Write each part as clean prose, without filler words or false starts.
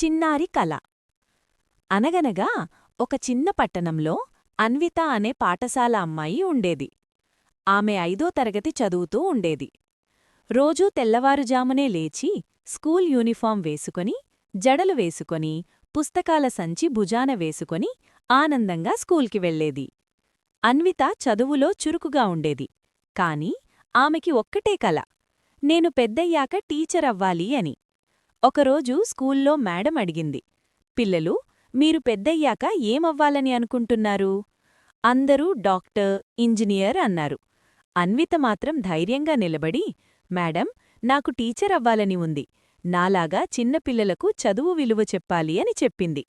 చిన్నారి కల. అనగనగా ఒక చిన్న పట్టణంలో అన్విత అనే పాఠశాల అమ్మాయి ఉండేది. ఆమె 5వ తరగతి చదువుతూ ఉండేది. రోజూ తెల్లవారుజామునే లేచి స్కూల్ యూనిఫామ్ వేసుకొని, జడలు వేసుకొని, పుస్తకాల సంచి భుజాన వేసుకొని ఆనందంగా స్కూల్కి వెళ్లేది. అన్విత చదువులో చురుకుగా ఉండేది. కాని ఆమెకి ఒక్కటే కల, నేను పెద్దయ్యాక టీచరవ్వాలి అని. ఒకరోజు స్కూల్లో మేడం అడిగింది, పిల్లలు, మీరు పెద్దయ్యాక ఏమవ్వాలని అనుకుంటున్నారు? అందరూ డాక్టర్, ఇంజనీర్ అన్నారు. అన్విత మాత్రం ధైర్యంగా నిలబడి, మేడం, నాకు టీచరవ్వాలని ఉంది. నాలాగా చిన్నపిల్లలకు చదువు విలువ చెప్పాలి అని చెప్పింది.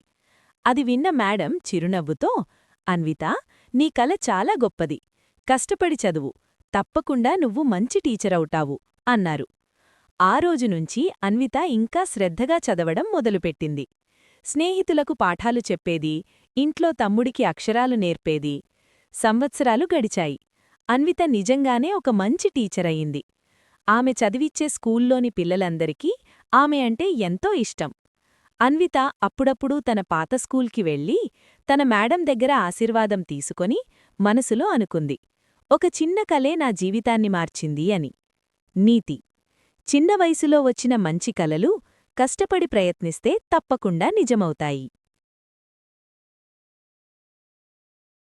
అది విన్న మేడం చిరునవ్వుతో, అన్విత, నీ కల చాలా గొప్పది. కష్టపడి చదువు, తప్పకుండా నువ్వు మంచి టీచరవుతావు అన్నారు. ఆ రోజునుంచి అన్విత ఇంకా శ్రద్ధగా చదవడం మొదలుపెట్టింది. స్నేహితులకు పాఠాలు చెప్పేది, ఇంట్లో తమ్ముడికి అక్షరాలు నేర్పేది. సంవత్సరాలు గడిచాయి. అన్విత నిజంగానే ఒక మంచి టీచరయింది. ఆమె చదివిచ్చే స్కూల్లోని పిల్లలందరికీ ఆమె అంటే ఎంతో ఇష్టం. అన్విత అప్పుడప్పుడూ తన పాత స్కూల్కి వెళ్ళి తన మేడం దగ్గర ఆశీర్వాదం తీసుకొని మనసులో అనుకుంది, ఒక చిన్న కలే నా జీవితాన్ని మార్చింది అని. నీతి: చిన్న వయసులో వచ్చిన మంచి కలలు కష్టపడి ప్రయత్నిస్తే తప్పకుండా నిజమవుతాయి.